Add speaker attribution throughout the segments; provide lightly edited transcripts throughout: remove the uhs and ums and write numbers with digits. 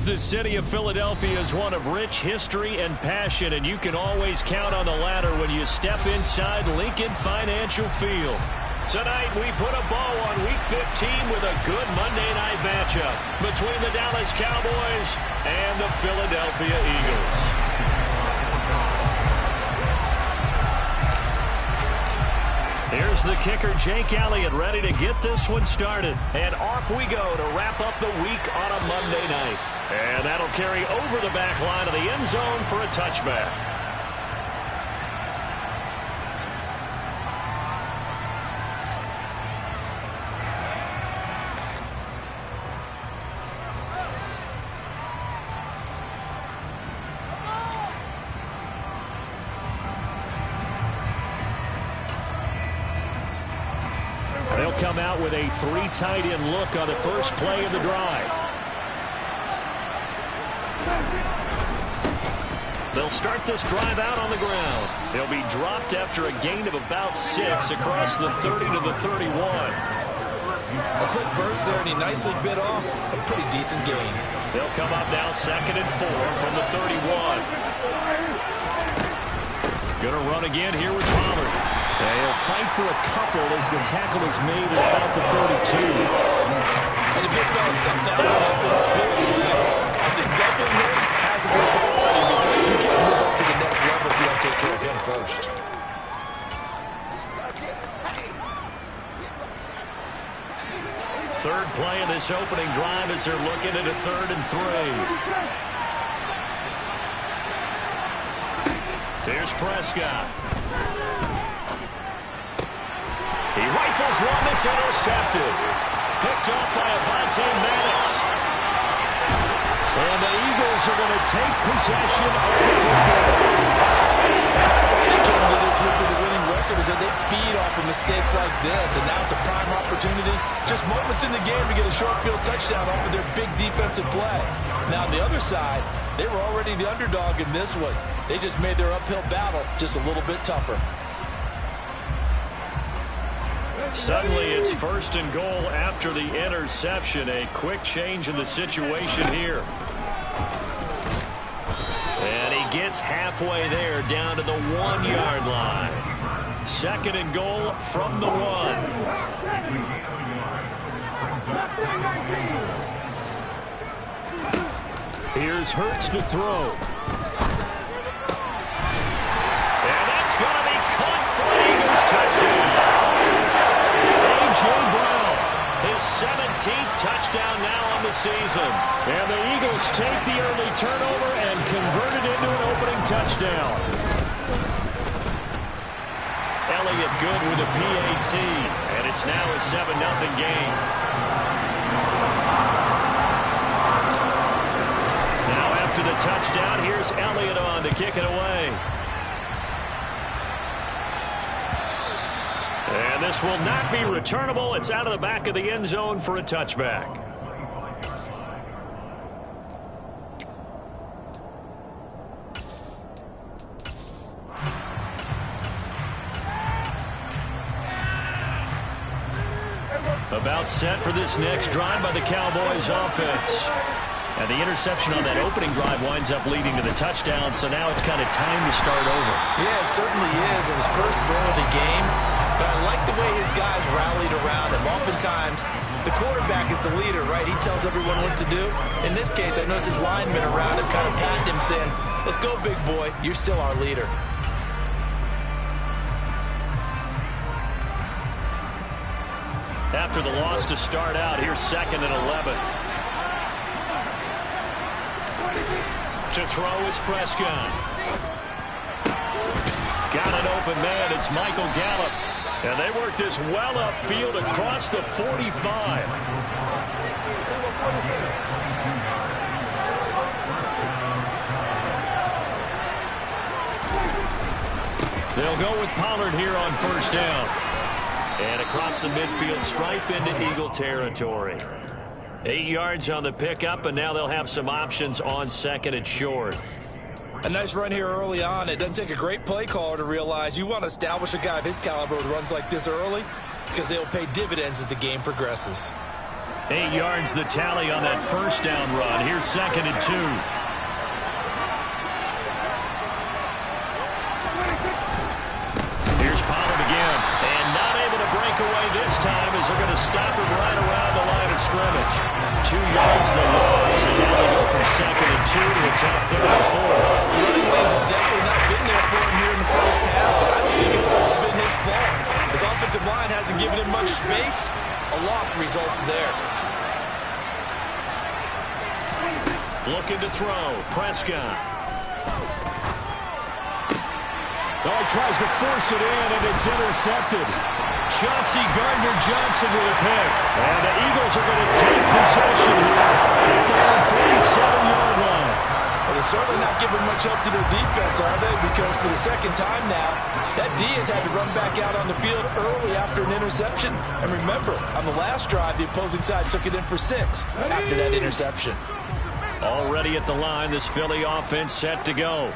Speaker 1: The city of Philadelphia is one of rich history and passion, and you can always count on the latter when you step inside Lincoln Financial Field. Tonight, we put a bow on Week 15 with a good Monday night matchup between the Dallas Cowboys and the Philadelphia Eagles. Here's the kicker, Jake Elliott, ready to get this one started. And off we go to wrap up the week on a Monday night. And that'll carry over the back line of the end zone for a touchback. They'll come out with a 3 tight end look on the first play of the drive. They'll start this drive out on the ground. They'll be dropped after a gain of about 6 across the 30 to the 31.
Speaker 2: A quick burst there, and he nicely bit off a pretty decent gain.
Speaker 1: They'll come up now 2nd and 4 from the 31. Going to run again here with Pollard. They'll fight for a couple as the tackle is made at about the 32.
Speaker 2: And the big fella stepped out on that with a big play. I think doubling him has a good ball running because you can't move up to the next level if you don't take care of him first.
Speaker 1: Third play of this opening drive as they're looking at a 3rd and 3. Here's Prescott. He rifles one that's intercepted. Picked off by Avonte Maddox. And the Eagles are going to take possession of the football.
Speaker 2: The key to this with the winning record is that they feed off of mistakes like this. And now it's a prime opportunity. Just moments in the game to get a short field touchdown off of their big defensive play. Now on the other side, they were already the underdog in this one. They just made their uphill battle just a little bit tougher.
Speaker 1: Suddenly it's 1st and goal after the interception. A quick change in the situation here. And he gets halfway there down to the 1-yard line. 2nd and goal from the 1. Here's Hurts to throw. And that's going to be caught for an Eagles touchdown. A.J. Brown, his 17th touchdown now on the season. And the Eagles take the early turnover and convert it into an opening touchdown. Elliott good with a PAT, and it's now a 7-0 game. Now after the touchdown, here's Elliott on to kick it away. And this will not be returnable. It's out of the back of the end zone for a touchback. About set for this next drive by the Cowboys offense. And the interception on that opening drive winds up leading to the touchdown, so now it's kind of time to start over.
Speaker 2: Yeah, it certainly is. And his first throw of the game. But I like the way his guys rallied around him. Oftentimes, the quarterback is the leader, right? He tells everyone what to do. In this case, I noticed his linemen around him kind of patting him, saying, "Let's go, big boy. You're still our leader."
Speaker 1: After the loss to start out, here's 2nd and 11. To throw is Prescott. Got an open man. It's Michael Gallup. And they work this well upfield across the 45. They'll go with Pollard here on 1st down. And across the midfield stripe into Eagle territory. 8 yards on the pickup, and now they'll have some options on 2nd and short.
Speaker 2: A nice run here early on. It doesn't take a great play caller to realize you want to establish a guy of his caliber with runs like this early because they'll pay dividends as the game progresses.
Speaker 1: 8 yards the tally on that first down run. Here's 2nd and 2. Here's Pollard again. And not able to break away this time as they're going to stop him right around the line of scrimmage. 2 yards the loss, and now they go from 2nd and 2 to a tough 3rd and 4.
Speaker 2: The running lanes have definitely not been there for him here in the first half, but I think it's all been his fault. His offensive line hasn't given him much space. A loss results there.
Speaker 1: Looking to throw. Prescott.
Speaker 3: Oh, he tries to force it in, and it's intercepted.
Speaker 1: Chauncey Gardner-Johnson with a pick. And the Eagles are going to take possession here at their 47-yard line.
Speaker 2: Well, they're certainly not giving much help to their defense, are they? Because for the second time now, that D has had to run back out on the field early after an interception. And remember, on the last drive, the opposing side took it in for 6 after that interception.
Speaker 1: Already at the line, this Philly offense set to go.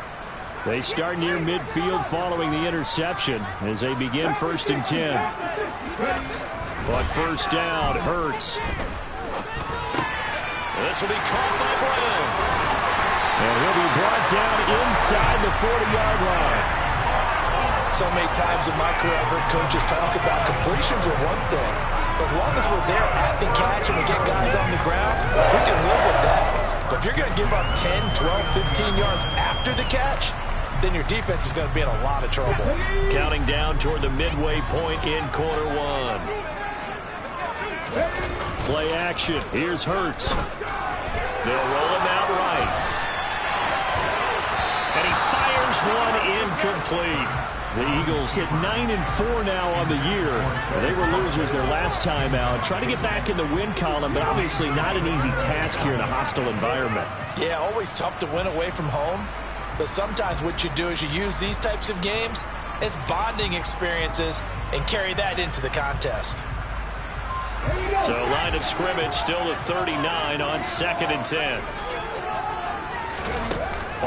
Speaker 1: They start near midfield following the interception as they begin 1st and 10. But first down, Hurts. This will be caught by Brown. And he'll be brought down inside the 40-yard line.
Speaker 2: So many times in my career, I've heard coaches talk about completions are one thing. But as long as we're there at the catch and we get guys on the ground, we can live with that. But if you're going to give up 10, 12, 15 yards after the catch, then your defense is going to be in a lot of trouble.
Speaker 1: Counting down toward the midway point in quarter 1. Play action. Here's Hurts. They'll roll him out right. And he fires one incomplete. The Eagles hit 9-4 now on the year. They were losers their last time out. Trying to get back in the win column, but obviously not an easy task here in a hostile environment.
Speaker 2: Yeah, always tough to win away from home. But sometimes what you do is you use these types of games as bonding experiences and carry that into the contest.
Speaker 1: So line of scrimmage still at 39 on 2nd and 10.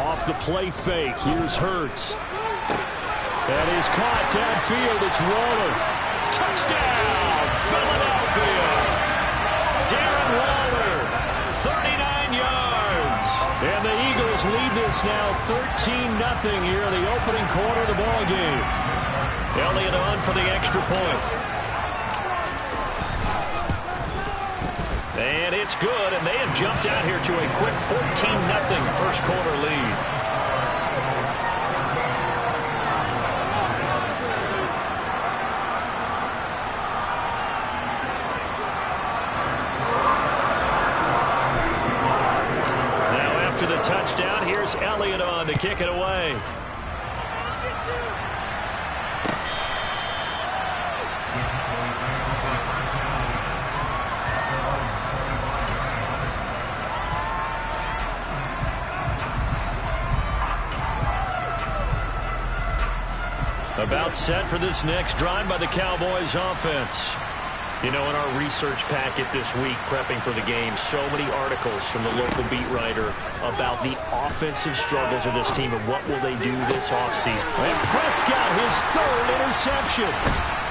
Speaker 1: Off the play fake. Here's Hurts. That is caught downfield. It's Waller. Touchdown, Philadelphia. Darren Waller, 39 yards. And the Eagles lead this now 13-0 here in the opening quarter of the ball game. Elliott on for the extra point. And it's good, and they have jumped out here to a quick 14-0 first quarter lead. After the touchdown, here's Elliott on to kick it away. About set for this next drive by the Cowboys offense. You know, in our research packet this week, prepping for the game, so many articles from the local beat writer about the offensive struggles of this team and what will they do this offseason. And Prescott, his 3rd interception.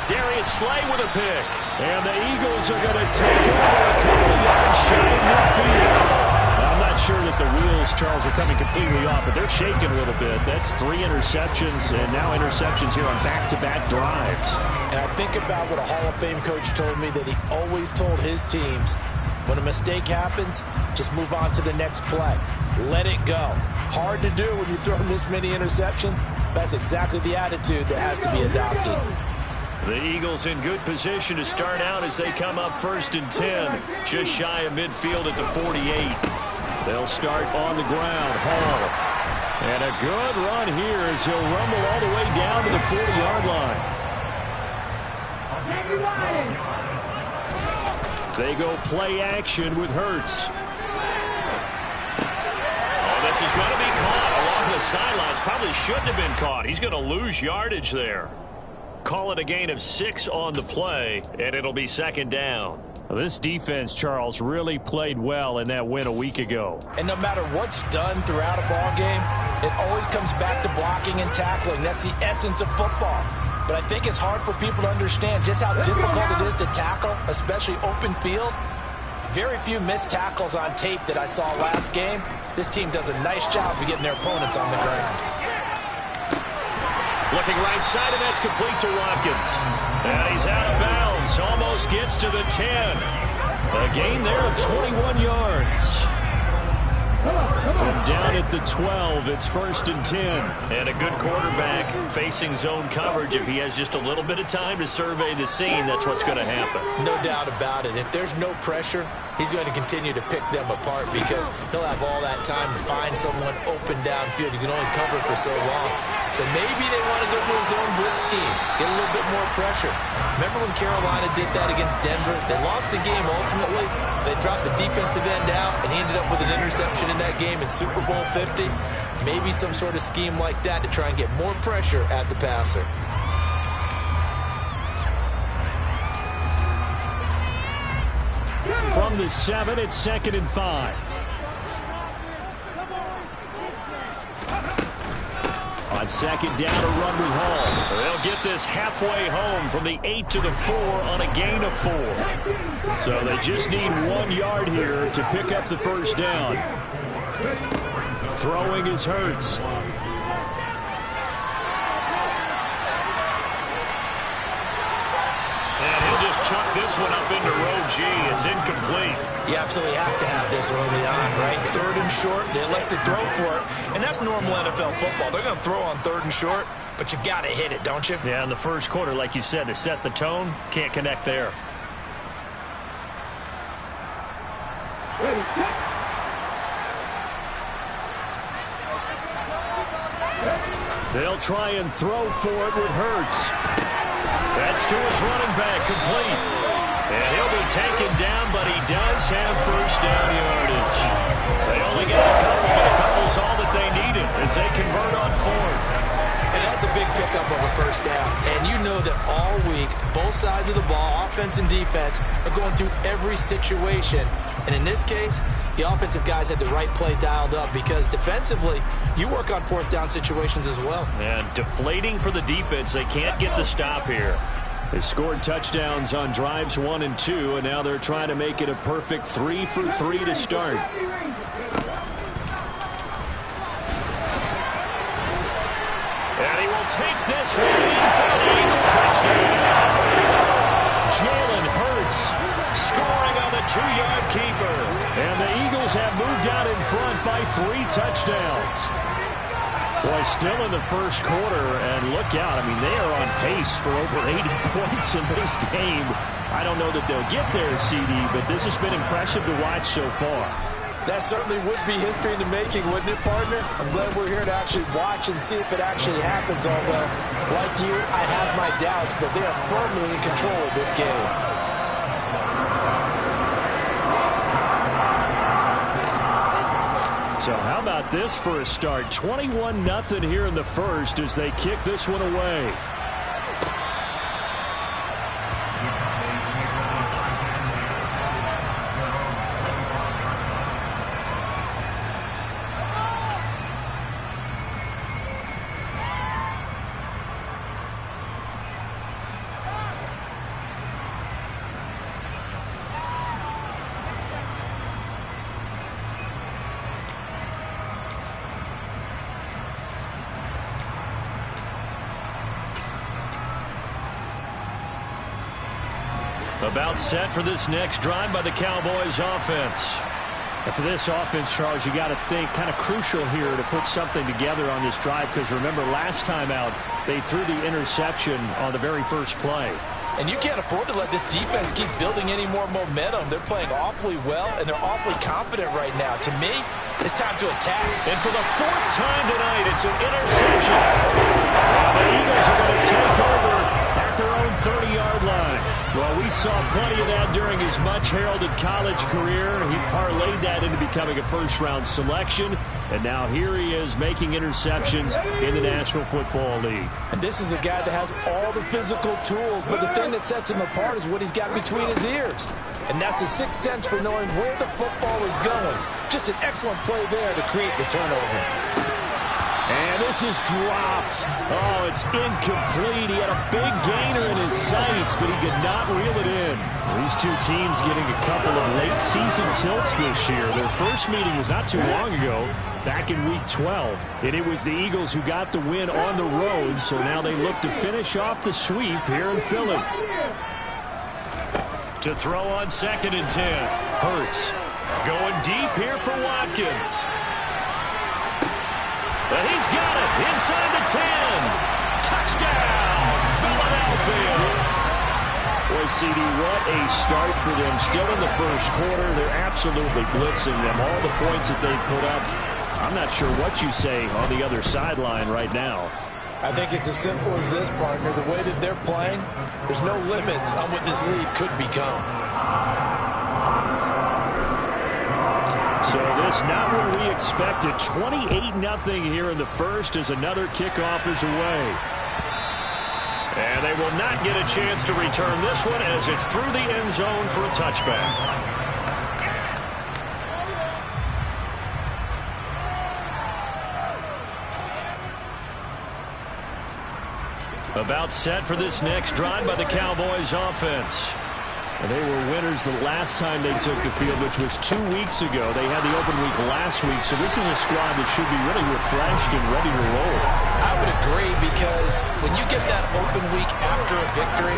Speaker 1: Darius Slay with a pick. And the Eagles are going to take over a couple of yards shy of midfield. I'm not sure that the wheels, Charles, are coming completely off, but they're shaking a little bit. That's 3 interceptions, and now interceptions here on back-to-back drives.
Speaker 2: And I think about what a Hall of Fame coach told me, that he always told his teams, when a mistake happens, just move on to the next play. Let it go. Hard to do when you throw this many interceptions. That's exactly the attitude that has to be adopted.
Speaker 1: The Eagles in good position to start out as they come up 1st and 10, just shy of midfield at the 48. They'll start on the ground. Hall. And a good run here as he'll rumble all the way down to the 40-yard line. They go play action with Hurts. Oh, this is going to be caught along the sidelines. Probably shouldn't have been caught. He's going to lose yardage there. Call it a gain of 6 on the play, and it'll be 2nd down. Well, this defense, Charles, really played well in that win a week ago.
Speaker 2: And no matter what's done throughout a ball game, it always comes back to blocking and tackling. That's the essence of football. But I think it's hard for people to understand just how difficult it is to tackle, especially open field. very few missed tackles on tape that I saw last game. This team does a nice job of getting their opponents on the ground.
Speaker 1: Looking right side, and that's complete to Watkins. And he's out of bounds. Almost gets to the 10. A gain there of 21 yards. From down at the 12, it's 1st and 10. And a good quarterback facing zone coverage. If he has just a little bit of time to survey the scene, that's what's going to happen.
Speaker 2: No doubt about it. If there's no pressure, he's going to continue to pick them apart because he'll have all that time to find someone open downfield. You can only cover for so long. So maybe they want to go to a zone blitz scheme, get a little bit more pressure. Remember when Carolina did that against Denver? They lost the game ultimately. They dropped the defensive end out, and he ended up with an interception in that game in Super Bowl 50. Maybe some sort of scheme like that to try and get more pressure at the passer.
Speaker 1: From the 7, it's 2nd and 5. On 2nd down, a run with Hall. They'll get this halfway home from the 8 to the 4 on a gain of 4. So they just need 1 yard here to pick up the 1st down. Throwing is Hurts. And he'll just chuck this one up into row G. It's incomplete.
Speaker 2: You absolutely have to have this early on, right? 3rd and short, they elect to throw for it. And that's normal NFL football. They're going to throw on 3rd and short, but you've got to hit it, don't you?
Speaker 1: Yeah, in the first quarter, like you said, to set the tone, can't connect there. They'll try and throw for it with Hurts. That's to his running back, complete. And he'll be taken down, but he does have 1st down yardage. They only get a couple, but a couple's all that they needed as they convert on 4th.
Speaker 2: And that's a big pickup of a 1st down. And you know that all week, both sides of the ball, offense and defense, are going through every situation. And in this case, the offensive guys had the right play dialed up because defensively, you work on 4th down situations as well.
Speaker 1: And deflating for the defense. They can't get the stop here. They scored touchdowns on drives 1 and 2, and now they're trying to make it a perfect 3 for 3 to start. And he will take this one in for an Eagle touchdown. Jalen Hurts scoring on the 2-yard keeper. And the Eagles have moved out in front by 3 touchdowns. Boy, still in the first quarter, and look out. I mean, they are on pace for over 80 points in this game. I don't know that they'll get there, CD, but this has been impressive to watch so far.
Speaker 2: That certainly would be history in the making, wouldn't it, partner? I'm glad we're here to actually watch and see if it actually happens, although, like you, I have my doubts, but they are firmly in control of this game.
Speaker 1: So how about this for a start? 21-0 here in the first as they kick this one away. About set for this next drive by the Cowboys offense. And for this offense, Charles, you got to think kind of crucial here to put something together on this drive because remember last time out they threw the interception on the very first play.
Speaker 2: And you can't afford to let this defense keep building any more momentum. They're playing awfully well, and they're awfully confident right now. To me, it's time to attack.
Speaker 1: And for the 4th time tonight, it's an interception. The Eagles are going to take over at their own 30-yard line. Well, we saw plenty of that during his much-heralded college career. He parlayed that into becoming a first-round selection. And now here he is making interceptions in the National Football League.
Speaker 2: And this is a guy that has all the physical tools, but the thing that sets him apart is what he's got between his ears. And that's the sixth sense for knowing where the football is going. Just an excellent play there to create the turnover.
Speaker 1: And this is dropped. Oh, it's incomplete. He had a big gainer in his sight. lights, but he could not reel it in. These two teams getting a couple of late season tilts this year. Their first meeting was not too long ago, back in week 12. And it was the Eagles who got the win on the road, so now they look to finish off the sweep here in Philly. To throw on 2nd and 10. Hurts going deep here for Watkins. And he's got it inside the 10. Touchdown, Philadelphia. Boy, CD, what a start for them. Still in the first quarter. They're absolutely blitzing them. All the points that they put up. I'm not sure what you say on the other sideline right now.
Speaker 2: I think it's as simple as this, partner. The way that they're playing, there's no limits on what this lead could become.
Speaker 1: So this not what we expected. 28-0 here in the first as another kickoff is away. And they will not get a chance to return this one as it's through the end zone for a touchback. About set for this next drive by the Cowboys offense. And they were winners the last time they took the field, which was 2 weeks ago. They had the open week last week, so this is a squad that should be really refreshed and ready to roll.
Speaker 2: I would agree, because when you get that open week after a victory,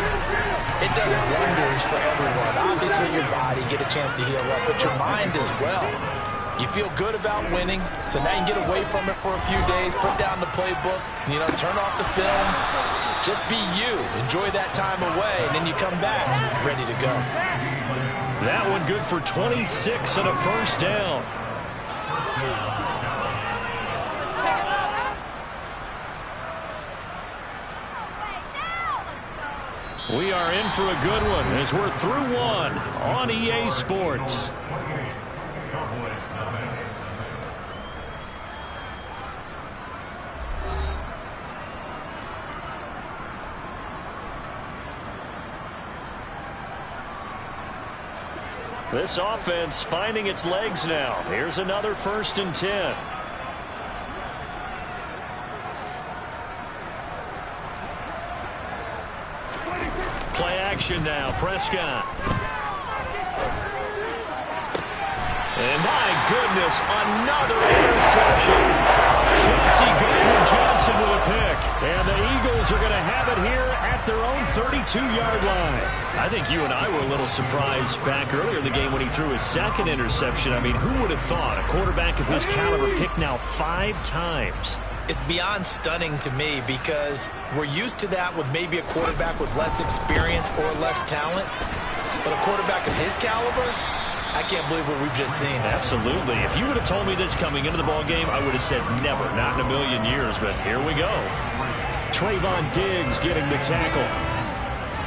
Speaker 2: it does wonders for everyone. Obviously, your body get a chance to heal up, but your mind as well. You feel good about winning, so now you can get away from it for a few days, put down the playbook, turn off the film. Just be you. Enjoy that time away, and then you come back ready to go.
Speaker 1: That one good for 26 and a first down. We are in for a good one as we're through one on EA Sports. This offense finding its legs now. Here's another 1st and 10. Play action now. Prescott. And my goodness, another interception. Chauncey Gardner-Johnson with a pick. And the Eagles are going to have it here at their own 32-yard line. I think you and I were a little surprised back earlier in the game when he threw his 2nd interception. I mean, who would have thought a quarterback of his caliber picked now 5 times?
Speaker 2: It's beyond stunning to me, because we're used to that with maybe a quarterback with less experience or less talent. But a quarterback of his caliber, I can't believe what we've just seen.
Speaker 1: Absolutely. If you would have told me this coming into the ball game, I would have said never, not in a million years. But here we go. Trayvon Diggs getting the tackle.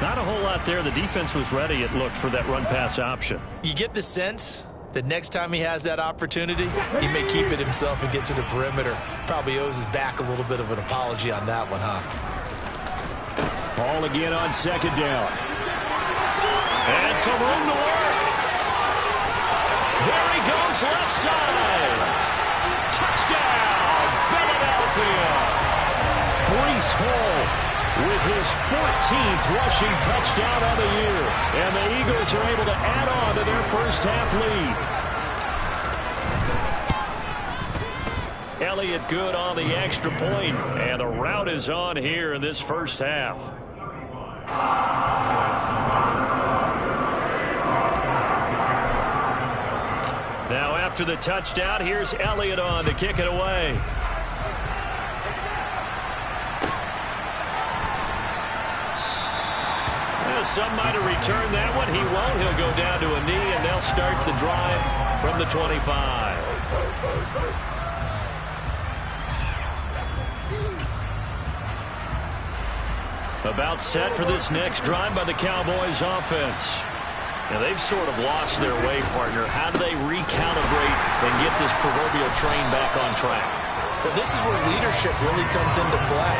Speaker 1: Not a whole lot there. The defense was ready, it looked, for that run-pass option.
Speaker 2: You get the sense that next time he has that opportunity, he may keep it himself and get to the perimeter. Probably owes his back a little bit of an apology on that one, huh?
Speaker 1: Ball again on 2nd down. And some room to work. There he goes, left side. Touchdown, Philadelphia. Breece Hall with his 14th rushing touchdown of the year. And the Eagles are able to add on to their first half lead. Elliott good on the extra point, and the route is on here in this first half. Now after the touchdown, here's Elliott on to kick it away. Some might have returned that one. He won't. He'll go down to a knee, and they'll start the drive from the 25. About set for this next drive by the Cowboys offense. Now, they've sort of lost their way, partner. How do they recalibrate and get this proverbial train back on track?
Speaker 2: Well, this is where leadership really comes into play.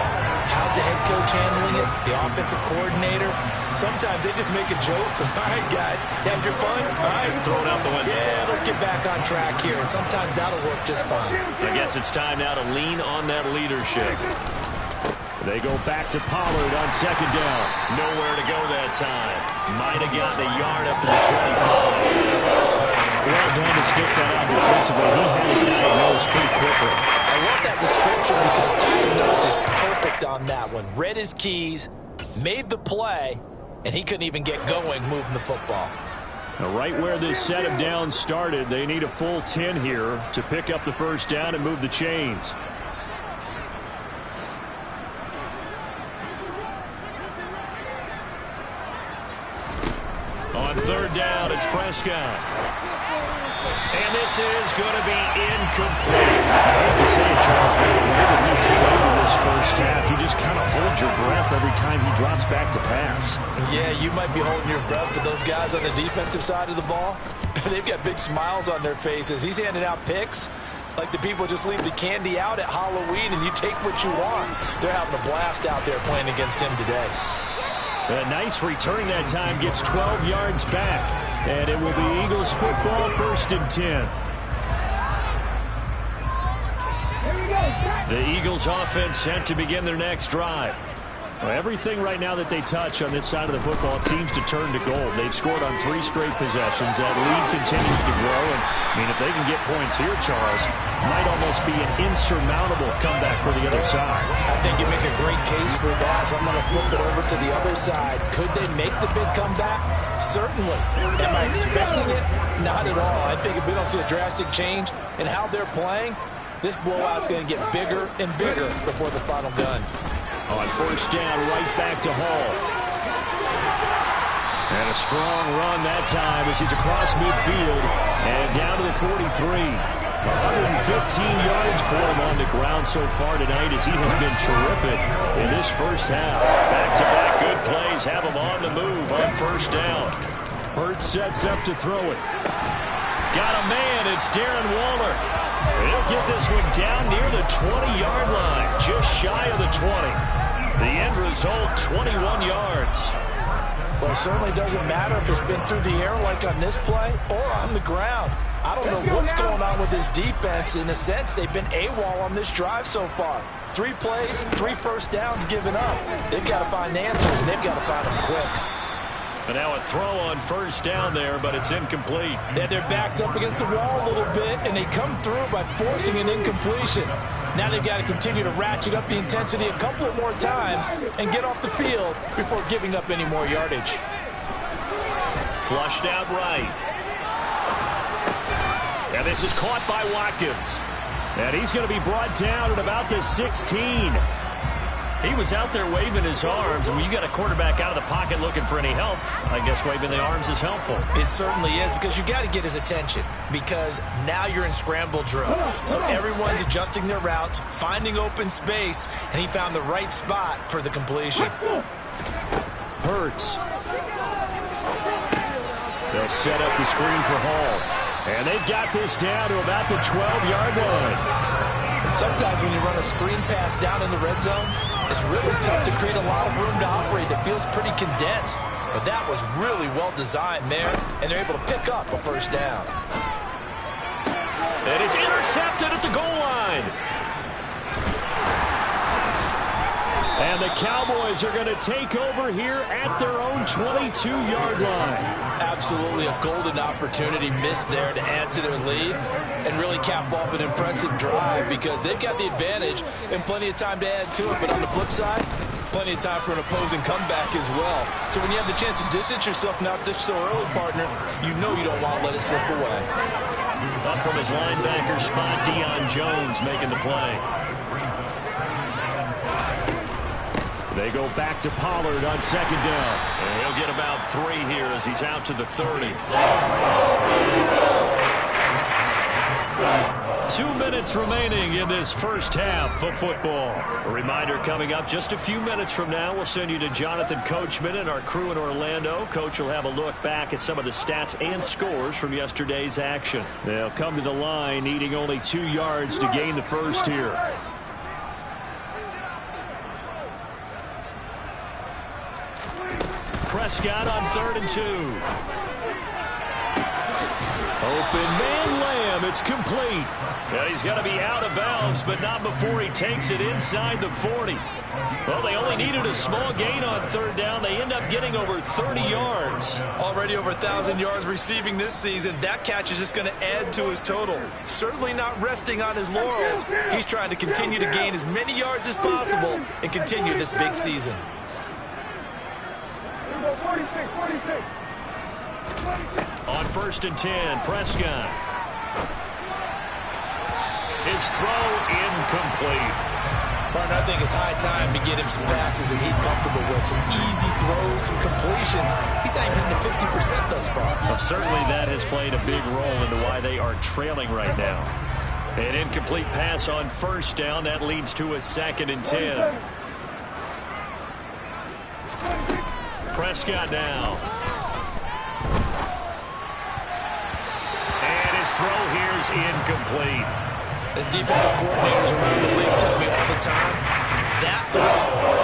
Speaker 2: How's the head coach handling it? The offensive coordinator? Sometimes they just make a joke. All right, guys, had your fun? All right.
Speaker 1: Throw it out the window.
Speaker 2: Yeah, let's get back on track here. And sometimes that'll work just fine.
Speaker 1: I guess it's time now to lean on that leadership. They go back to Pollard on second down. Nowhere to go that time. Might have gotten a yard up to the 25. Well done to stick that out defensively. He had it diagnosed pretty quickly.
Speaker 2: I love that description because diagnosed is perfect on that one. Read his keys, made the play, and he couldn't even get going moving the football.
Speaker 1: Now, right where this set of downs started, they need a full 10 here to pick up the first down and move the chains. On third down, it's Prescott. And this is going to be incomplete. I hate to say it, Charles, but the way that he's played in this first half, you just kind of hold your breath every time he drops back to pass.
Speaker 2: Yeah, you might be holding your breath, but those guys on the defensive side of the ball, they've got big smiles on their faces. He's handing out picks like the people just leave the candy out at Halloween and you take what you want. They're having a blast out there playing against him today.
Speaker 1: A nice return that time, gets 12 yards back. And it will be Eagles football, 1st and 10. The Eagles offense set to begin their next drive. Well, everything right now that they touch on this side of the football, it seems to turn to gold. They've scored on 3 straight possessions. That lead continues to grow. And, I mean, if they can get points here, Charles, might almost be an insurmountable comeback for the other side.
Speaker 2: I think you make a great case for that. So I'm going to flip it over to the other side. Could they make the big comeback? Certainly. Am I expecting it? Not at all. I think if we don't see a drastic change in how they're playing, this blowout's going to get bigger and bigger before the final gun.
Speaker 1: On first down, right back to Hall. And a strong run that time as he's across midfield and down to the 43. 115 yards for him on the ground so far tonight as he has been terrific in this first half. Back-to-back good plays have him on the move on first down. Hurts sets up to throw it. Got a man, it's Darren Waller. He'll get this one down near the 20-yard line, just shy of the 20. The end result, 21 yards.
Speaker 2: Well, it certainly doesn't matter if it's been through the air like on this play or on the ground. I don't know what's going on with this defense. In a sense, they've been AWOL on this drive so far. 3 plays, 3 first downs given up. They've got to find answers, and they've got to find them quick.
Speaker 1: And now a throw on first down there, but it's incomplete.
Speaker 2: They have their backs up against the wall a little bit, and they come through by forcing an incompletion. Now they've got to continue to ratchet up the intensity a couple of more times and get off the field before giving up any more yardage.
Speaker 1: Flushed out right. And this is caught by Watkins. And he's going to be brought down at about the 16. He was out there waving his arms, and when you got a quarterback out of the pocket looking for any help, I guess waving the arms is helpful.
Speaker 2: It certainly is, because you got to get his attention, because now you're in scramble drill. So everyone's adjusting their routes, finding open space, and he found the right spot for the completion.
Speaker 1: Hurts. They'll set up the screen for Hall. And they've got this down to about the 12-yard line.
Speaker 2: And sometimes when you run a screen pass down in the red zone, it's really tough to create a lot of room to operate that feels pretty condensed. But that was really well designed there, and they're able to pick up a first down.
Speaker 1: And it's intercepted at the goal line. And the Cowboys are going to take over here at their own 22-yard line.
Speaker 2: Absolutely a golden opportunity missed there to add to their lead and really cap off an impressive drive, because they've got the advantage and plenty of time to add to it. But on the flip side, plenty of time for an opposing comeback as well. So when you have the chance to distance yourself now so early, partner, you know you don't want to let it slip away.
Speaker 1: Up from his linebacker spot, Deion Jones making the play. They go back to Pollard on second down. And he'll get about 3 here as he's out to the 30. 2 minutes remaining in this first half of football. A reminder coming up just a few minutes from now. We'll send you to Jonathan Coachman and our crew in Orlando. Coach will have a look back at some of the stats and scores from yesterday's action. They'll come to the line needing only 2 yards to gain the first here. Prescott on 3rd and 2. Open man Lamb it's complete. Yeah, he's got to be out of bounds, but not before he takes it inside the 40. Well, they only needed a small gain on third down. They end up getting over 30 yards.
Speaker 2: Already over 1,000 yards receiving this season. That catch is just going to add to his total. Certainly not resting on his laurels. He's trying to continue to gain as many yards as possible and continue this big season.
Speaker 3: 46.
Speaker 1: On 1st and 10, Prescott. His throw incomplete.
Speaker 2: Partner, I think it's high time to get him some passes that he's comfortable with. Some easy throws, some completions. He's not even hitting the 50% thus far.
Speaker 1: Well, certainly that has played a big role into why they are trailing right now. An incomplete pass on 1st down. That leads to a 2nd and 10. Prescott now. And his throw here is incomplete.
Speaker 2: As defensive coordinators around the league tell me all the time, that throw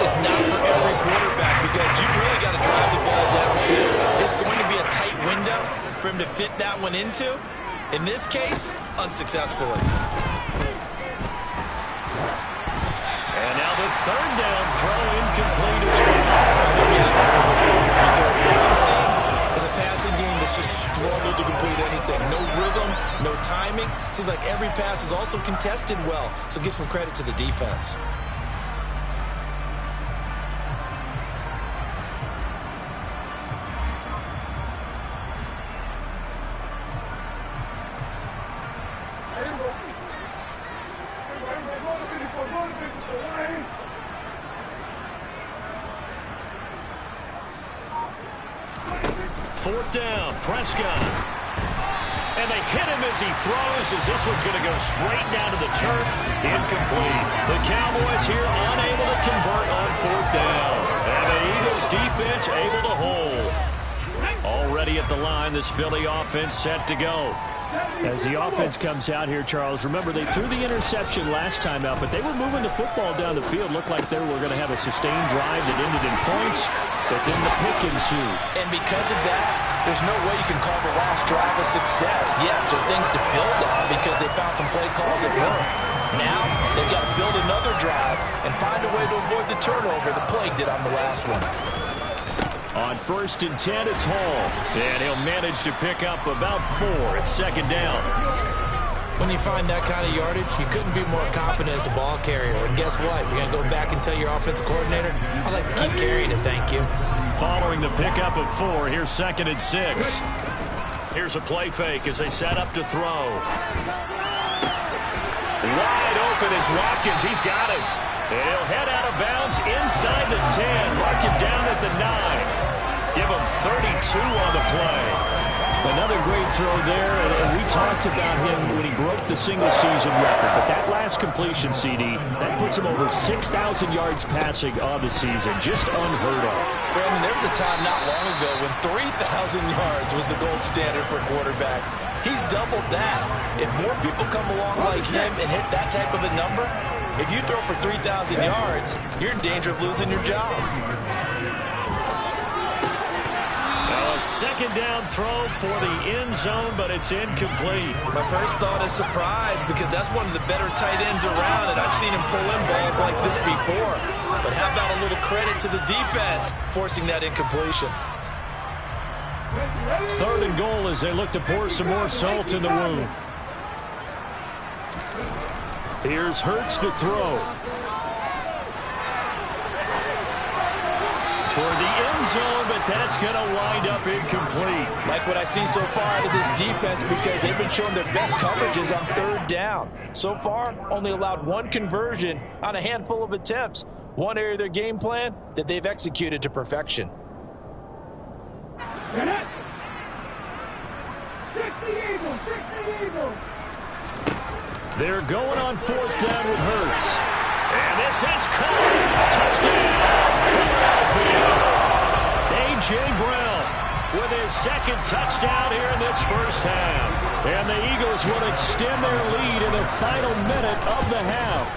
Speaker 2: is not for every quarterback because you've really got to drive the ball downfield. It's going to be a tight window for him to fit that one into. In this case, unsuccessfully.
Speaker 1: And now the 3rd down throw incomplete as well.
Speaker 2: Because what I'm seeing is a passing game that's just struggled to complete anything. No rhythm, no timing. Seems like every pass is also contested well. So give some credit to the defense.
Speaker 1: Fourth down, Prescott. And they hit him as he throws, as this one's going to go straight down to the turf. Incomplete. The Cowboys here unable to convert on 4th down. And the Eagles defense able to hold. Already at the line, this Philly offense set to go. As the offense comes out here, Charles, remember they threw the interception last time out, but they were moving the football down the field. Looked like they were going to have a sustained drive that ended in points, but then the pick ensued.
Speaker 2: And because of that, there's no way you can call the last drive a success. Yes, there are things to build on because they found some play calls that work. Now, they've got to build another drive and find a way to avoid the turnover the plague did on the last one.
Speaker 1: On 1st and 10, it's Hall. And he'll manage to pick up about 4 at 2nd down.
Speaker 2: When you find that kind of yardage, you couldn't be more confident as a ball carrier. And guess what? You're going to go back and tell your offensive coordinator, I'd like to keep carrying it, thank you.
Speaker 1: Following the pickup of 4, here's 2nd and 6. Here's a play fake as they set up to throw. Wide open is Watkins. He's got him. And he'll head out of bounds inside the 10. Mark him down at the 9. Give him 32 on the play. Another great throw there, and we talked about him when he broke the single-season record. But that last completion, CD, that puts him over 6,000 yards passing on the season. Just unheard of.
Speaker 2: Brandon, there was a time not long ago when 3,000 yards was the gold standard for quarterbacks. He's doubled that. If more people come along like him and hit that type of a number, if you throw for 3,000 yards, you're in danger of losing your job.
Speaker 1: A 2nd down throw for the end zone, but it's incomplete.
Speaker 2: My first thought is surprise because that's one of the better tight ends around, and I've seen him pull in balls like this before. But how about a little credit to the defense forcing that incompletion?
Speaker 1: 3rd and goal as they look to pour some more salt in the wound. Here's Hurts to throw. Toward the end zone, but that's going to wind up incomplete.
Speaker 2: Like what I see so far out of this defense because they've been showing their best coverages on 3rd down. So far, only allowed 1 conversion on a handful of attempts. One area of their game plan that they've executed to perfection.
Speaker 1: They're going on 4th down with Hurts. And this is caught. Touchdown, Philadelphia. A.J. Brown with his 2nd touchdown here in this first half. And the Eagles will extend their lead in the final minute of the half.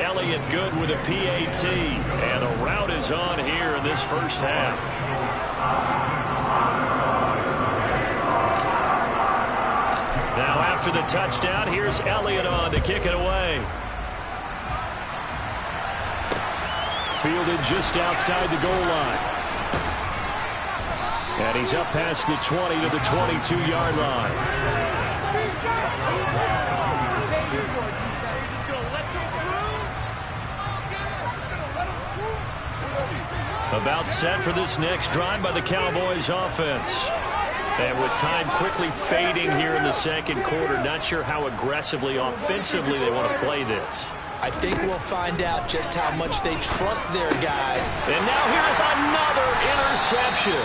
Speaker 1: Elliott good with a PAT. And the route is on here in this first half. Now after the touchdown. Here's Elliott on to kick it away. Fielded just outside the goal line. And he's up past the 20 to the 22-yard line. About set for this next drive by the Cowboys offense. And with time quickly fading here in the second quarter, not sure how aggressively, offensively they want to play this.
Speaker 2: I think we'll find out just how much they trust their guys.
Speaker 1: And now here's another interception.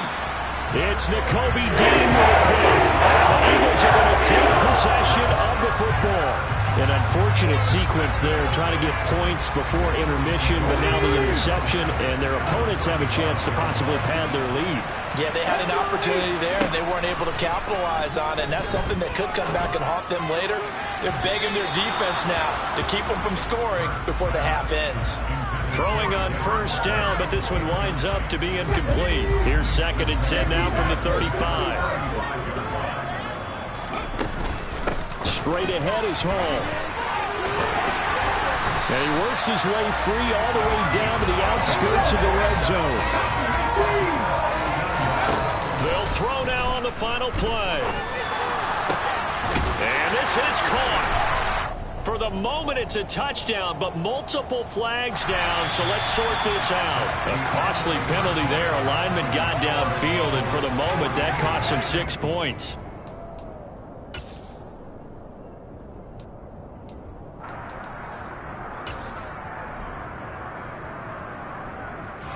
Speaker 1: It's Nakobe Dean with a pick. The Eagles are going to take possession of the football. An unfortunate sequence there, trying to get points before intermission, but now the interception, and their opponents have a chance to possibly pad their lead.
Speaker 2: Yeah, they had an opportunity there, and they weren't able to capitalize on it, and that's something that could come back and haunt them later. They're begging their defense now to keep them from scoring before the half ends.
Speaker 1: Throwing on first down, but this one winds up to be incomplete. Here's 2nd and 10 now from the 35. Straight ahead is Hall. And he works his way free all the way down to the outskirts of the red zone. They'll throw now on the final play. And this is caught. For the moment, it's a touchdown, but multiple flags down, so let's sort this out. A costly penalty there. A lineman got downfield, and for the moment, that cost him 6 points.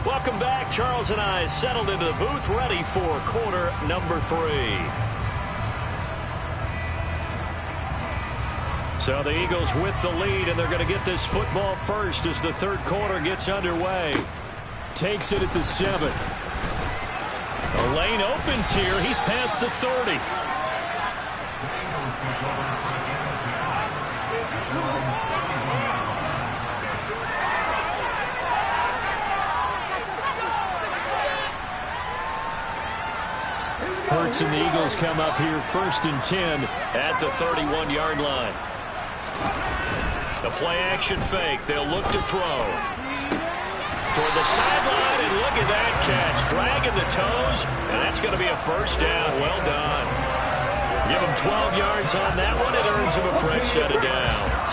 Speaker 1: Welcome back. Charles and I settled into the booth, ready for quarter number 3. So the Eagles with the lead, and they're going to get this football first as the third quarter gets underway. Takes it at the 7. The lane opens here. He's past the 30. Hurts and the Eagles come up here 1st and 10 at the 31-yard line. The play-action fake. They'll look to throw. Toward the sideline, and look at that catch. Dragging the toes, and that's going to be a first down. Well done. Give him 12 yards on that one. It earns him a fresh set of downs.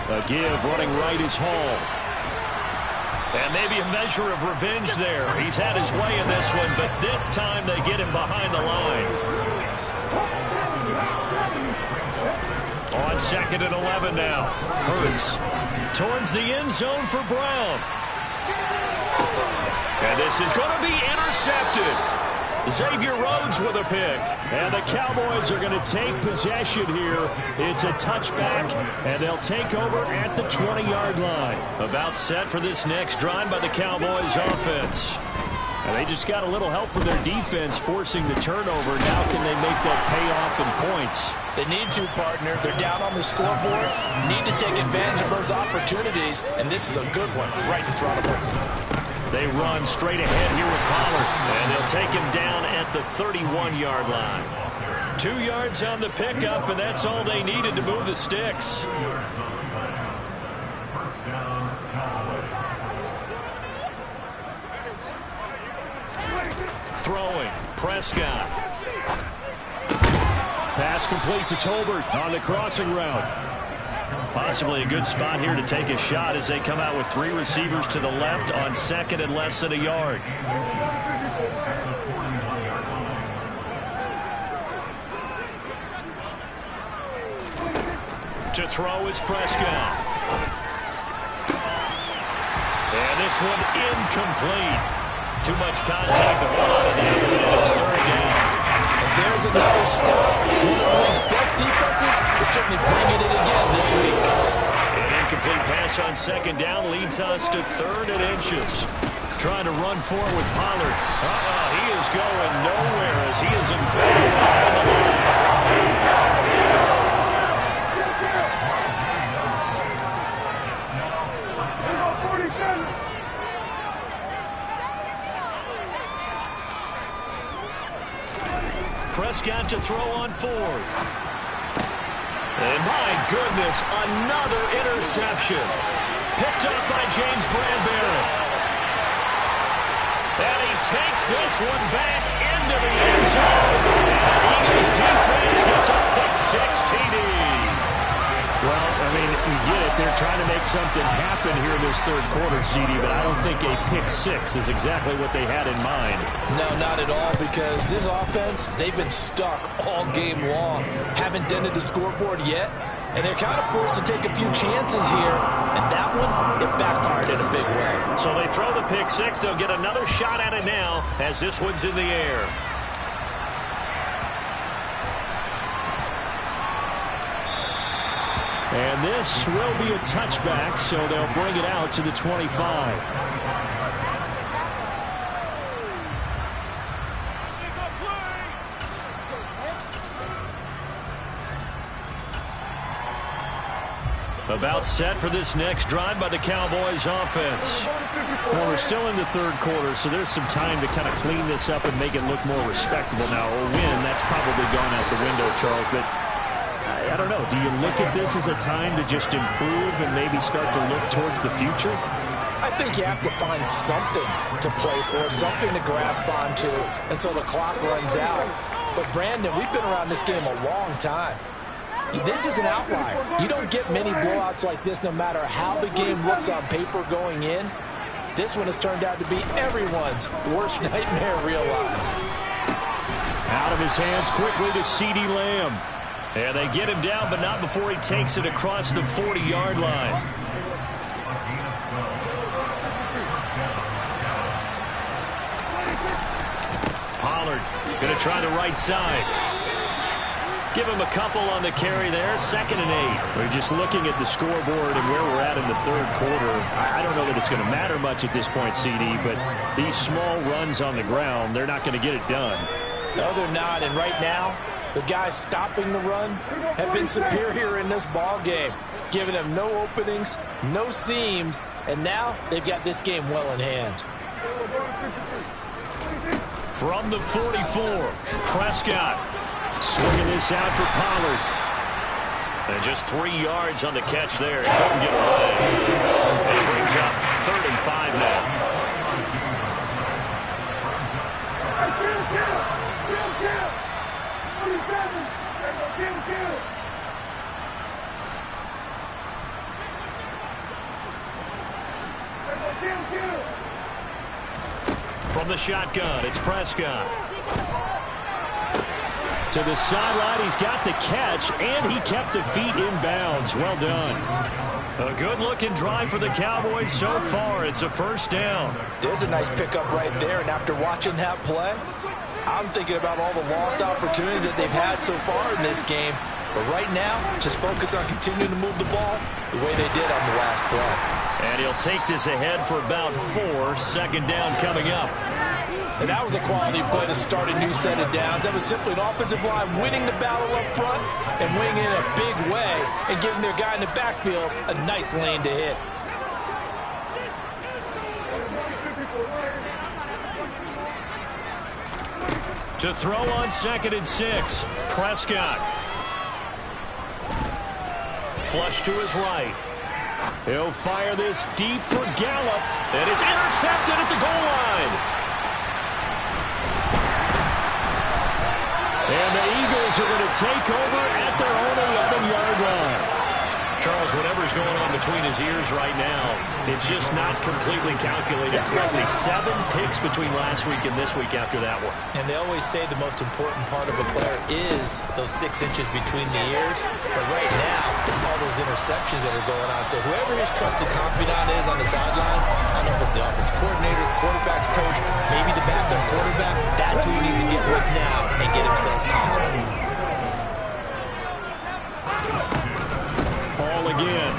Speaker 1: A give running right is Hall. And maybe a measure of revenge there. He's had his way in this one, but this time they get him behind the line. On 2nd and 11 now. Hurts towards the end zone for Brown. And this is going to be intercepted. Xavier Rhodes with a pick. And the Cowboys are going to take possession here. It's a touchback, and they'll take over at the 20-yard line. About set for this next drive by the Cowboys offense. And they just got a little help from their defense forcing the turnover. Now can they make that pay off in points?
Speaker 2: They need to, partner. They're down on the scoreboard. Need to take advantage of those opportunities, and this is a good one right in front of them.
Speaker 1: They run straight ahead here with Pollard, and they'll take him down at the 31-yard line. 2 yards on the pickup, and that's all they needed to move the sticks. Throwing, Prescott. Pass complete to Tolbert on the crossing route. Possibly a good spot here to take a shot as they come out with 3 receivers to the left on 2nd and less than a yard. To throw is Prescott. And this one incomplete. Too much contact to hold on to that one, and it's 3rd down.
Speaker 2: There's another stop. One of the league's best defenses is certainly bringing it again this week.
Speaker 1: An incomplete pass on 2nd down leads us to 3rd and inches. Trying to run forward with Pollard. He is going nowhere as he is embedded behind the line. Prescott to throw on fourth. And my goodness, another interception. Picked up by James Bradbury. And he takes this one back into the end zone. And Eagles defense gets a pick-6 TD.
Speaker 3: Well, I mean, you get it. They're trying to make something happen here in this third quarter, CD, but I don't think a pick-6 is exactly what they had in mind.
Speaker 2: No, not at all, because this offense, they've been stuck all game long. Haven't dented the scoreboard yet, and they're kind of forced to take a few chances here, and that one, it backfired in a big way.
Speaker 1: So they throw the pick-6. They'll get another shot at it now as this one's in the air.
Speaker 3: And this will be a touchback, so they'll bring it out to the 25.
Speaker 1: About set for this next drive by the Cowboys offense.
Speaker 3: Well, we're still in the third quarter, so there's some time to kind of clean this up and make it look more respectable now. Or win, that's probably gone out the window, Charles, but I don't know. Do you look at this as a time to just improve and maybe start to look towards the future?
Speaker 2: I think you have to find something to play for, something to grasp onto until the clock runs out. But, Brandon, we've been around this game a long time. This is an outlier. You don't get many blowouts like this no matter how the game looks on paper going in. This one has turned out to be everyone's worst nightmare realized.
Speaker 3: Out of his hands quickly to CeeDee Lamb.
Speaker 1: And they get him down, but not before he takes it across the 40-yard line. Pollard going to try the right side. Give him a couple on the carry there. 2nd and 8.
Speaker 3: We're just looking at the scoreboard and where we're at in the third quarter. I don't know that it's going to matter much at this point, CD, but these small runs on the ground, they're not going to get it done.
Speaker 2: No, they're not. And right now, the guys stopping the run have been superior in this ball game, giving them no openings, no seams, and now they've got this game well in hand.
Speaker 1: From the 44, Prescott.
Speaker 3: Swinging this out for Pollard.
Speaker 1: And just 3 yards on the catch there. He couldn't get away. And he brings up 3rd and 5 now. From the shotgun, it's Prescott.
Speaker 3: To the sideline, he's got the catch, and he kept the feet in bounds. Well done.
Speaker 1: A good-looking drive for the Cowboys so far. It's a 1st down.
Speaker 2: There's a nice pickup right there, and after watching that play, I'm thinking about all the lost opportunities that they've had so far in this game. But right now, just focus on continuing to move the ball the way they did on the last play.
Speaker 1: And he'll take this ahead for about 4. 2nd down coming up.
Speaker 2: And that was a quality play to start a new set of downs. That was simply an offensive line winning the battle up front and winning in a big way and giving their guy in the backfield a nice lane to hit.
Speaker 1: To throw on 2nd and 6, Prescott. Flush to his right.
Speaker 3: He'll fire this deep for Gallup.
Speaker 1: And it's intercepted at the goal line.
Speaker 3: And the Eagles are going to take over at their own 11-yard line.
Speaker 1: Charles, whatever's going on between his ears right now, it's just not completely calculated correctly. 7 picks between last week and this week after that one.
Speaker 2: And they always say the most important part of a player is those 6 inches between the ears. But right now, it's all those interceptions that are going on. So whoever his trusted confidant is on the sidelines, I don't know if it's the offense coordinator, quarterback's coach, maybe the backup quarterback, that's who he needs to get with now and get himself confident.
Speaker 1: Again.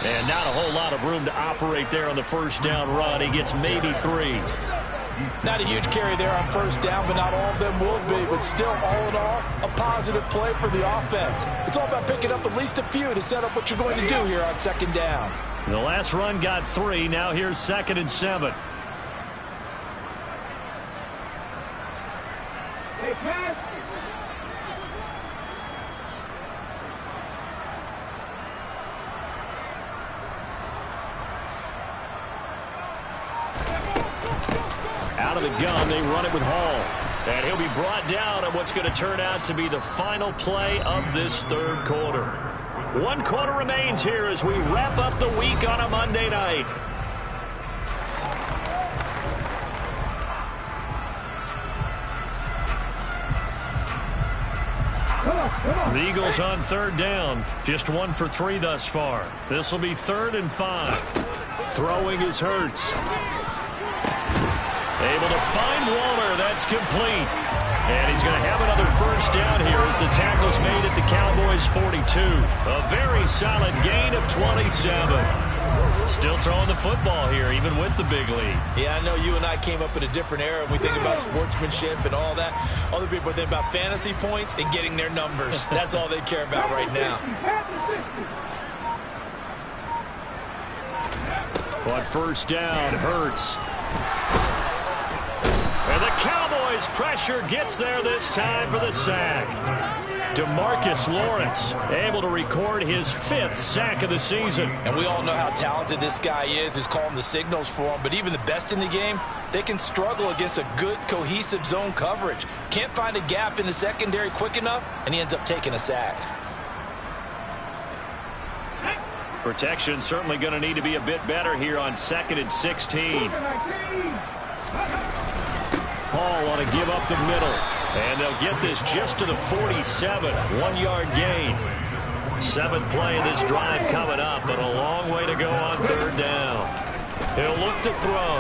Speaker 1: And not a whole lot of room to operate there on the 1st down run. He gets maybe 3.
Speaker 2: Not a huge carry there on 1st down, but not all of them will be. But still, all in all, a positive play for the offense. It's all about picking up at least a few to set up what you're going to do here on 2nd down.
Speaker 1: The last run got 3. Now here's 2nd and 7. Out of the gun, they run it with Hall. And he'll be brought down on what's going to turn out to be the final play of this third quarter. 1 quarter remains here as we wrap up the week on a Monday night. The Eagles on third down. Just 1 for 3 thus far. This will be 3rd and 5. Throwing is Hurts. Able to find Waller. That's complete. And he's going to have another first down here as the tackle's made at the Cowboys' 42. A very solid gain of 27. Still throwing the football here, even with the big lead.
Speaker 2: Yeah, I know you and I came up in a different era. We think about sportsmanship and all that. Other people think about fantasy points and getting their numbers. That's all they care about right now.
Speaker 1: On first down, Hurts. And the Cowboys' pressure gets there this time for the sack. DeMarcus Lawrence able to record his 5th sack of the season.
Speaker 2: And we all know how talented this guy is, who's calling the signals for him. But even the best in the game, they can struggle against a good, cohesive zone coverage. Can't find a gap in the secondary quick enough, and he ends up taking a sack.
Speaker 1: Protection certainly going to need to be a bit better here on 2nd and 16. Hall want to give up the middle. And they'll get this just to the 47. 1-yard gain. 7th play of this drive coming up, but a long way to go on third down. He'll look to throw.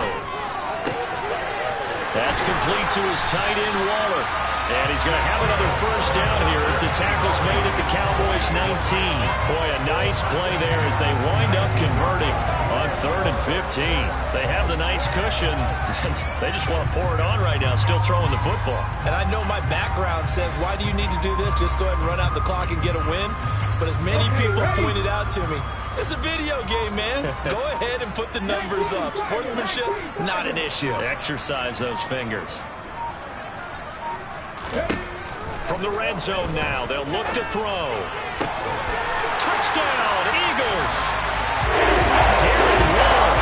Speaker 1: That's complete to his tight end, Waller. And he's going to have another first down here as the tackle's made at the Cowboys' 19. Boy, a nice play there as they wind up converting on 3rd and 15. They have the nice cushion. They just want to pour it on right now, still throwing the football.
Speaker 2: And I know my background says, why do you need to do this? Just go ahead and run out the clock and get a win. But as many people pointed out to me, it's a video game, man. Go ahead and put the numbers up. Sportsmanship, not an issue.
Speaker 1: Exercise those fingers. From the red zone now, they'll look to throw. Touchdown, Eagles! Darren Waller,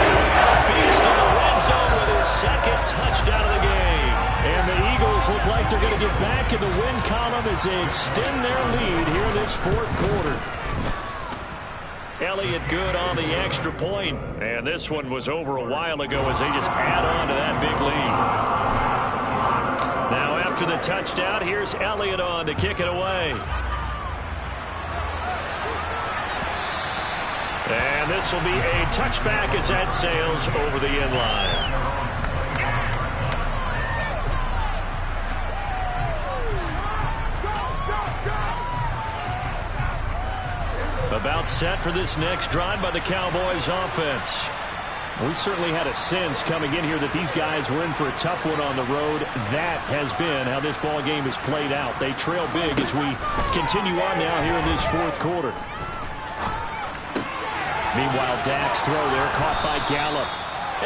Speaker 1: beast in the red zone with his 2nd touchdown of the game. And the Eagles look like they're going to get back in the win column as they extend their lead here in this 4th quarter. Elliott good on the extra point. And this one was over a while ago as they just add on to that big lead. Now after the touchdown, here's Elliott on to kick it away. And this will be a touchback as that sails over the end line. About set for this next drive by the Cowboys offense. We certainly had a sense coming in here that these guys were in for a tough one on the road. That has been how this ball game has played out. They trail big as we continue on now here in this 4th quarter. Meanwhile, Dak's throw there caught by Gallup.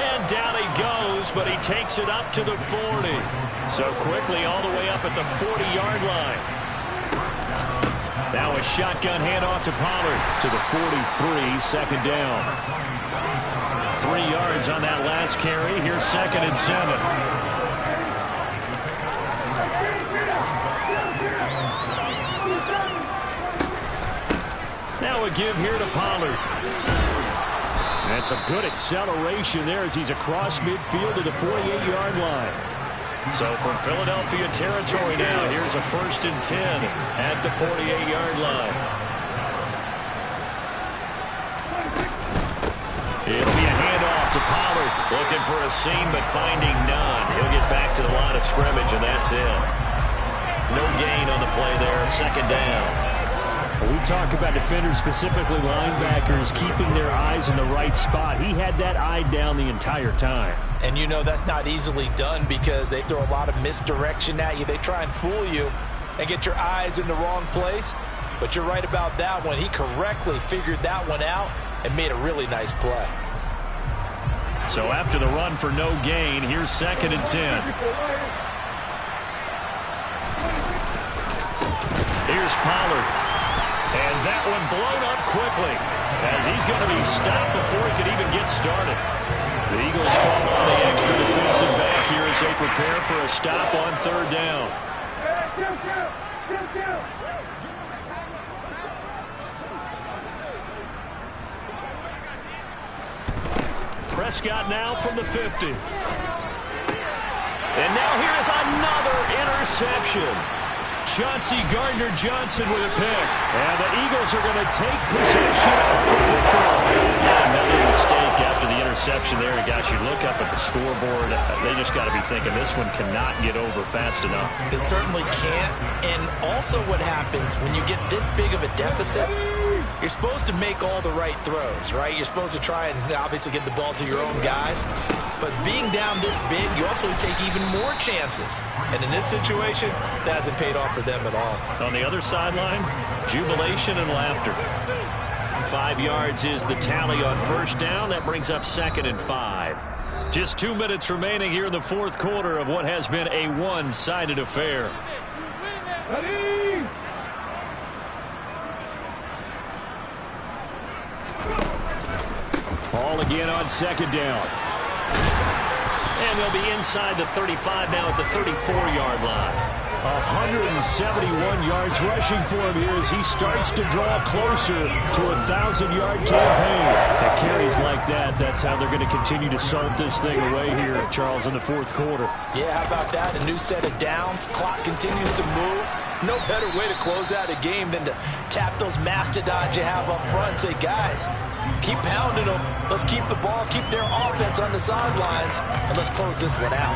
Speaker 1: And down he goes, but he takes it up to the 40. So quickly all the way up at the 40-yard line. Now a shotgun handoff to Pollard to the 43, 2nd down. 3 yards on that last carry. Here's 2nd and 7. Now a give here to Pollard. And some good acceleration there as he's across midfield to the 48-yard line. So from Philadelphia territory now, here's a 1st and 10 at the 48-yard line. It'll be a handoff to Pollard. Looking for a seam, but finding none. He'll get back to the line of scrimmage, and that's it. No gain on the play there. 2nd down.
Speaker 3: We talk about defenders, specifically linebackers, keeping their eyes in the right spot. He had that eye down the entire time.
Speaker 2: And you know that's not easily done because they throw a lot of misdirection at you. They try and fool you and get your eyes in the wrong place. But you're right about that one. He correctly figured that one out and made a really nice play.
Speaker 1: So after the run for no gain, here's 2nd and 10. Here's Pollard. And that one blown up quickly, as he's going to be stopped before he could even get started. The Eagles call on the extra defensive back here as they prepare for a stop on third down. Prescott now from the 50. And now here is another interception. Chauncey Gardner-Johnson with a pick. And the Eagles are going to take possession of the football. Another mistake after the interception there. Guys, you look up at the scoreboard. They just got to be thinking this one cannot get over fast enough.
Speaker 2: It certainly can't. And also what happens when you get this big of a deficit, you're supposed to make all the right throws, right? You're supposed to try and obviously get the ball to your own guys. But being down this big, you also take even more chances. And in this situation, that hasn't paid off for them at all.
Speaker 1: On the other sideline, jubilation and laughter. 5 yards is the tally on first down. That brings up 2nd and 5. Just 2 minutes remaining here in the fourth quarter of what has been a one-sided affair. Ball again on 2nd down. And they'll be inside the 35 now at the 34-yard line. 171 yards rushing for him here as he starts to draw closer to a 1,000-yard campaign. At carries like that, that's how they're going to continue to salt this thing away here, Charles, in the fourth quarter.
Speaker 2: Yeah, how about that? A new set of downs. Clock continues to move. No better way to close out a game than to tap those mastodons you have up front and say, guys, keep pounding them. Let's keep the ball, keep their offense on the sidelines, and let's close this one out.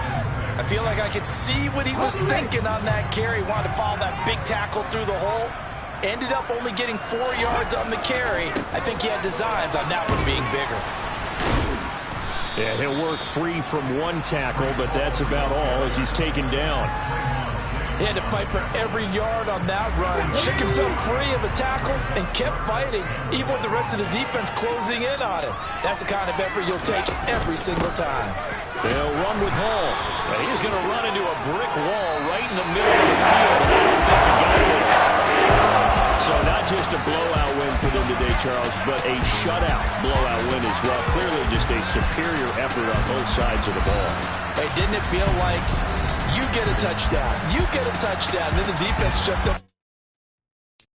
Speaker 2: I feel like I could see what he was thinking on that carry. Wanted to follow that big tackle through the hole. Ended up only getting 4 yards on the carry. I think he had designs on that one being bigger.
Speaker 1: Yeah, he'll work free from one tackle, but that's about all as he's taken down.
Speaker 2: He had to fight for every yard on that run. Shook himself free of a tackle and kept fighting, even with the rest of the defense closing in on him. That's the kind of effort you'll take every single time.
Speaker 1: They'll run with Hall. And he's going to run into a brick wall right in the middle of the field. I don't think he got there. So not just a blowout win for them today, Charles, but a shutout blowout win as well. Clearly just a superior effort on both sides of the ball.
Speaker 2: Hey, didn't it feel like you get a touchdown, you get a touchdown, then the defense jumped up.